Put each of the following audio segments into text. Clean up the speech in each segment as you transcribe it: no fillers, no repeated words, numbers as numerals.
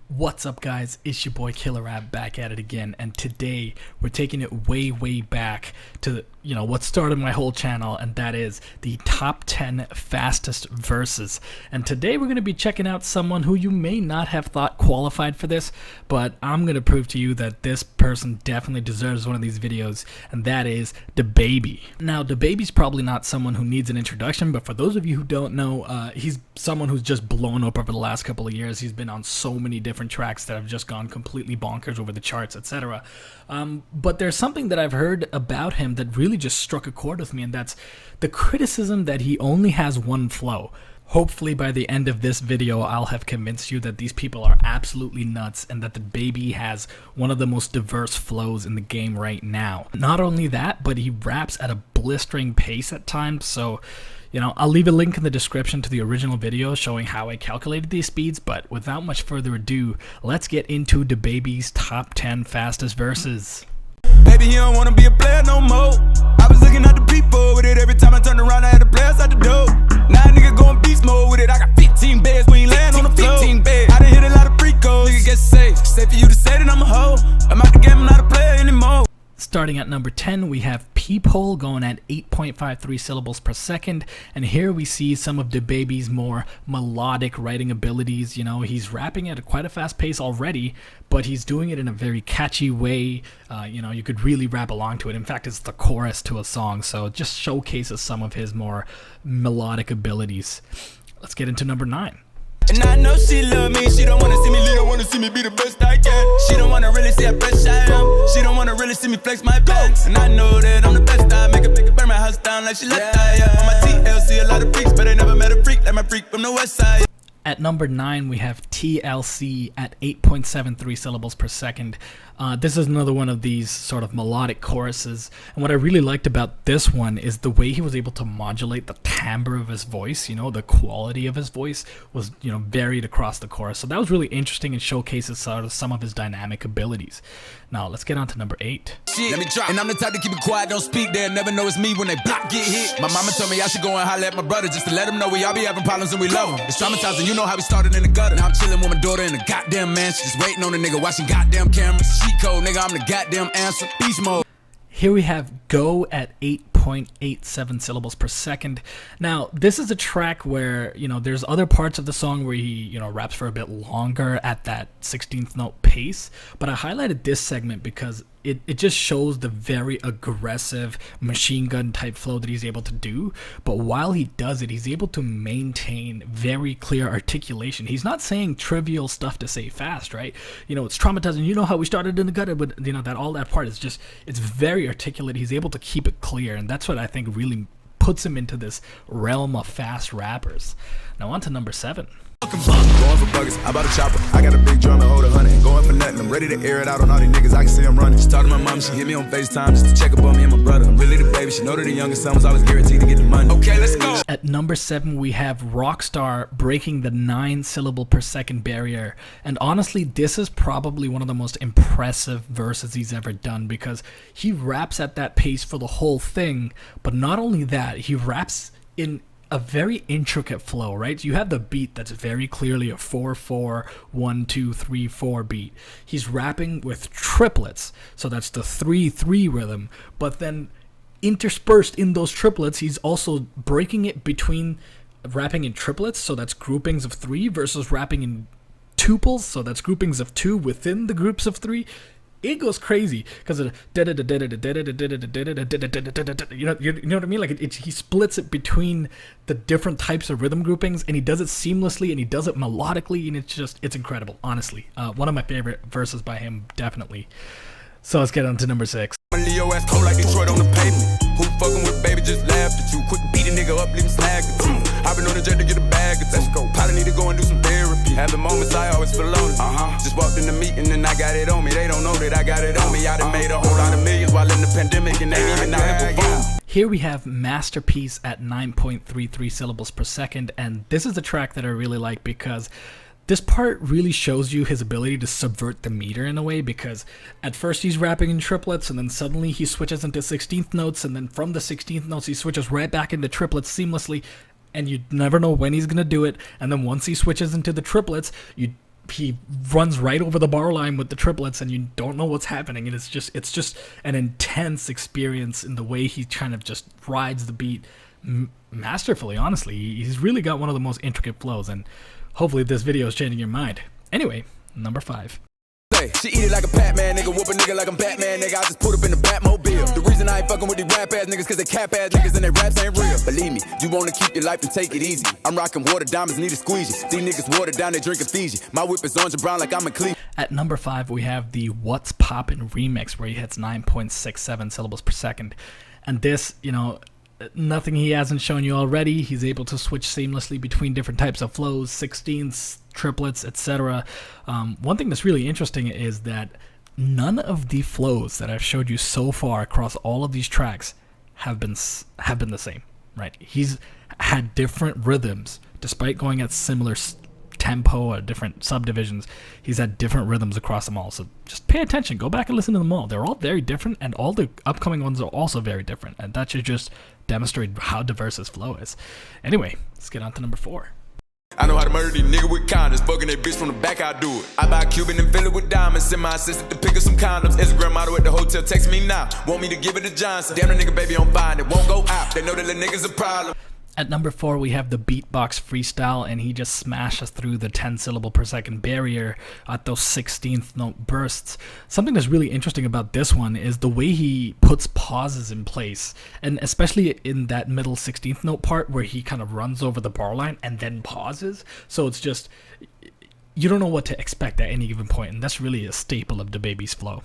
What's up, guys? It's your boy Killer Rap back at it again, and today we're taking it way back to what started my whole channel, and that is the top 10 fastest verses. And today we're going to be checking out someone who you may not have thought qualified for this, but I'm going to prove to you that this person definitely deserves one of these videos, and that is DaBaby. Now, DaBaby's probably not someone who needs an introduction, but for those of you who don't know, he's someone who's just blown up over the last couple of years. He's been on so many different tracks that have just gone completely bonkers over the charts, etc. But there's something that I've heard about him that really just struck a chord with me, and that's the criticism that he only has one flow. Hopefully by the end of this video, I'll have convinced you that these people are absolutely nuts and that DaBaby has one of the most diverse flows in the game right now. Not only that, but he raps at a blistering pace at times, so I'll leave a link in the description to the original video showing how I calculated these speeds, but without much further ado, let's get into DaBaby's top 10 fastest verses. Baby, he don't wanna be a player no more. I was looking at the people with it every time I turned around. I had the players out the door. Now a nigga going beast mode with it. I got 15 beds, we ain't laying on the floor. 15 beds. I done hit a lot of free codes. Nigga get safe. Safe for you to say that I'm a hoe. I'm out the game, I'm not a player anymore. Starting at number 10, we have Peephole going at 8.53 syllables per second, and here we see some of DaBaby's more melodic writing abilities. He's rapping at quite a fast pace already, but he's doing it in a very catchy way. You could really rap along to it. In fact, it's the chorus to a song, so it just showcases some of his more melodic abilities. Let's get into number 9. And I know she love me, she don't wanna see me lead, don't wanna see me be the best I can. She don't wanna really see how fresh I am. She don't wanna really see me flex my bags. And I know that I'm the best, I make her burn my house down like she left I am. On my TLC, a lot of freaks, but I never met a freak like my freak from the west side. At number 9, we have TLC at 8.73 syllables per second. This is another one of these sort of melodic choruses, and what I really liked about this one is the way he was able to modulate the timbre of his voice. The quality of his voice was varied across the chorus, so that was really interesting and showcases sort of some of his dynamic abilities. Now let's get on to number 8. Let me try. And I'm the type to keep it quiet, don't speak, they'll never know it's me when they block get hit. My mama told me I should go and holler at my brother just to let him know we all be having problems and we love him. It's traumatizing, you know how we started in the gutter. Now I'm chilling with my daughter in the goddamn mansion, just waiting on the nigga watching goddamn cameras. Cheat code, nigga, I'm the goddamn answer. Beast mode. Here we have Go at 8.87 syllables per second. Now, this is a track where, there's other parts of the song where he, raps for a bit longer at that 16th note pace, but I highlighted this segment because it just shows the very aggressive machine gun type flow that he's able to do. But while he does it, he's able to maintain very clear articulation. He's not saying trivial stuff to say fast, right? It's traumatizing. You know how we started in the gutter, but all that part is just, it's very articulate. He's able to keep it clear, and that's what I think really puts him into this realm of fast rappers. Now on to number 7. Going for buggers, I bought a chopper. I got a big drum and hold 100. Going for nothing, I'm ready to air it out on all these niggas. I can see I'm running. She talked to my mom, she hit me on FaceTime just to check up on me and my brother. I'm really the baby, she know that the youngest son was always guaranteed to get the money. Okay, let's go. At number 7, we have Rockstar breaking the 9 syllable per second barrier. And honestly, this is probably one of the most impressive verses he's ever done, because he raps at that pace for the whole thing. But not only that, he raps in a very intricate flow, right? You have the beat that's very clearly a 4/4, 1-2-3-4 beat. He's rapping with triplets, so that's the 3/3 rhythm. But then interspersed in those triplets, he's also breaking it between rapping in triplets, so that's groupings of 3, versus rapping in tuples, so that's groupings of 2 within the groups of 3. It goes crazy because you know what I mean. Like he splits it between the different types of rhythm groupings, and he does it seamlessly, and he does it melodically, and it's incredible. Honestly, one of my favorite verses by him, definitely. So let's get on to number 6. Leo ass cold like Detroit on the pavement. Who fucking with baby just laughed at you. Quick beat a nigga up, leave him slag at you. I've been on the jet to get a bag of 2. Let's go. Probably need to go and do some therapy. Having moments I always feel lonely. Just walked in the meeting and I got it on me. They don't know that I got it on me. I done made a whole lot of millions while in the pandemic and they ain't even out here perform. Here we have Masterpiece at 9.33 syllables per second, and this is a track that I really like because this part really shows you his ability to subvert the meter in a way, because at first he's rapping in triplets, and then suddenly he switches into 16th notes, and then from the 16th notes he switches right back into triplets seamlessly, and you never know when he's going to do it. And then once he switches into the triplets, you he runs right over the bar line with the triplets, and you don't know what's happening, and it's just an intense experience in the way he kind of just rides the beat masterfully. Honestly, he's really got one of the most intricate flows, and hopefully this video is changing your mind. Anyway, number 5. She eat it like a Pac-Man, nigga. Whoop a nigga like I'm Batman, nigga. I just put up in the Batmobile. The reason I ain't fucking with these rap ass niggas, cause they cap ass niggas and their raps ain't real. Believe me, you wanna keep your life and take it easy. I'm rocking water diamonds, need a squeegee. These niggas water down, they drinking Fiji. My whip is orange and brown like I'm a Cleveland. At number 5, we have the What's Poppin' remix, where he hits 9.67 syllables per second. And this, you know, nothing he hasn't shown you already. He's able to switch seamlessly between different types of flows, 16ths, triplets, etc. One thing that's really interesting is that none of the flows that I've showed you so far across all of these tracks have been the same, right? He's had different rhythms, despite going at similar tempo or different subdivisions. He's had different rhythms across them all. So just pay attention, go back and listen to them all. They're all very different, and all the upcoming ones are also very different, and that should just demonstrate how diverse his flow is. Anyway, let's get on to number 4. I know how to murder these niggas with condoms. Bugging that bitch from the back, I do it. I buy a Cuban and fill it with diamonds. Send my assistant to pick up some condoms. Instagram model at the hotel, text me now. Want me to give it to Johnson. Damn, the nigga baby on fine, it won't go out. They know that the nigga's a problem. At number 4, we have the beatbox freestyle, and he just smashes through the 10 syllable per second barrier at those 16th note bursts. Something that's really interesting about this one is the way he puts pauses in place, and especially in that middle 16th note part where he kind of runs over the bar line and then pauses. So it's just, you don't know what to expect at any given point, and that's really a staple of DaBaby's flow.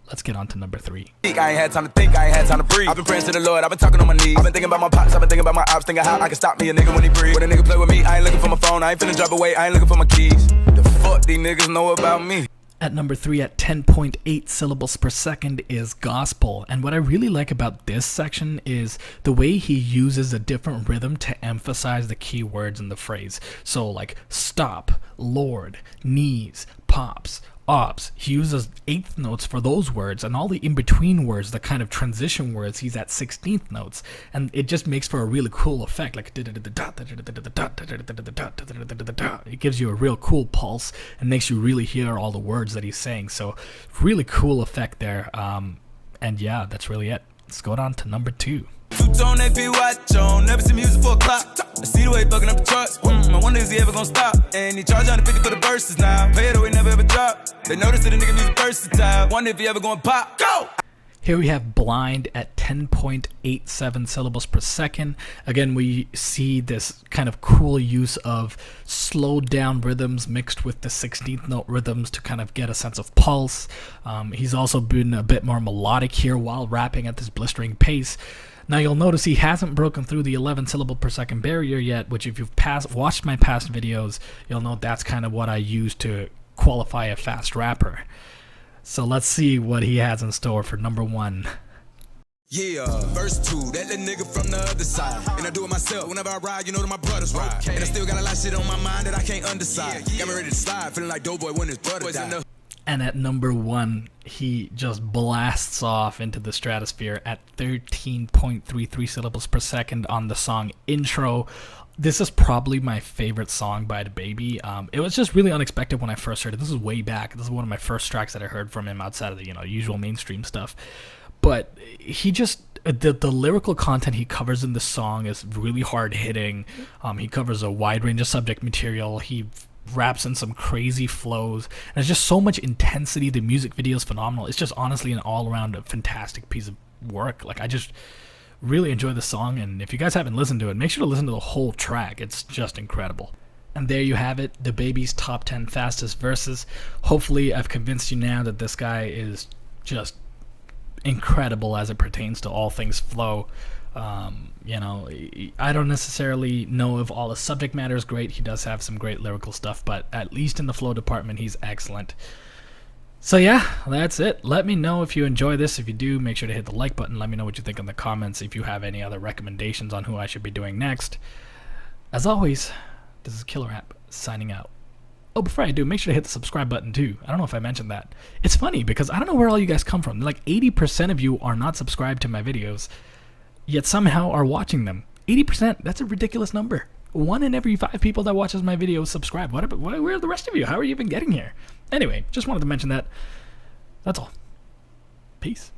Let's get on to number 3. I ain't had time to think, I ain't had time to breathe. I've been praying to the Lord, I've been talking on my knees. I've been thinking about my pops, I've been thinking about my ops, thinking how I can stop me a nigga when he breathe. When a nigga play with me, I ain't looking for my phone, I ain't finna drop away, I ain't looking for my keys. The fuck these niggas know about me? At number 3, at 10.8 syllables per second, is Gospel. And what I really like about this section is the way he uses a different rhythm to emphasize the key words in the phrase. So like stop, Lord, knees, pops, ops. He uses 8th notes for those words, and all the in-between words, the kind of transition words, he's at 16th notes, and it just makes for a really cool effect. Like it gives you a real cool pulse and makes you really hear all the words that he's saying. So really cool effect there. And yeah, that's really it. Let's go on to number 2. Two-tone AP watch on, never see music for a clock. I see the way he fucking up the charts. I wonder is he ever gonna stop? And he charge 150 for the verses now. Pay it away, never ever drop. They notice that the nigga music versatile. Wonder if he ever gonna pop. Go! Here we have Blind at 10.87 syllables per second. Again, we see this kind of cool use of slowed down rhythms mixed with the 16th note rhythms to kind of get a sense of pulse. He's also been a bit more melodic here while rapping at this blistering pace. Now you'll notice he hasn't broken through the 11 syllable per second barrier yet, which if you've watched my past videos, you'll know that's kind of what I use to qualify a fast rapper. So let's see what he has in store for number 1. Yeah, verse 2, that little nigga from the other side. And I do it myself, whenever I ride, you know that my brothers ride. And I still got a lot of shit on my mind that I can't undecide. Got me ready to slide, feeling like Doughboy when his brother died. And at number 1, he just blasts off into the stratosphere at 13.33 syllables per second on the song Intro. This is probably my favorite song by DaBaby. It was just really unexpected when I first heard it. This is way back. This is one of my first tracks that I heard from him outside of the usual mainstream stuff. But he just, the lyrical content he covers in the song is really hard hitting. He covers a wide range of subject material. He raps in some crazy flows, and there's just so much intensity. The music video is phenomenal. It's just honestly an all-around fantastic piece of work. Like, I just really enjoy the song, and if you guys haven't listened to it, make sure to listen to the whole track. It's just incredible. And there you have it, DaBaby's top 10 fastest verses. Hopefully I've convinced you now that this guy is just incredible as it pertains to all things flow. I don't necessarily know if all the subject matter is great. He does have some great lyrical stuff, but at least in the flow department, he's excellent. So yeah, that's it. Let me know if you enjoy this. If you do, make sure to hit the like button. Let me know what you think in the comments. If you have any other recommendations on who I should be doing next. As always, this is Killer App signing out. Oh, before I do, make sure to hit the subscribe button too. I don't know if I mentioned that. It's funny because I don't know where all you guys come from. Like 80% of you are not subscribed to my videos, yet somehow are watching them. 80%, that's a ridiculous number. 1 in every 5 people that watches my videos subscribe. Where are the rest of you? How are you even getting here? Anyway, just wanted to mention that. That's all. Peace.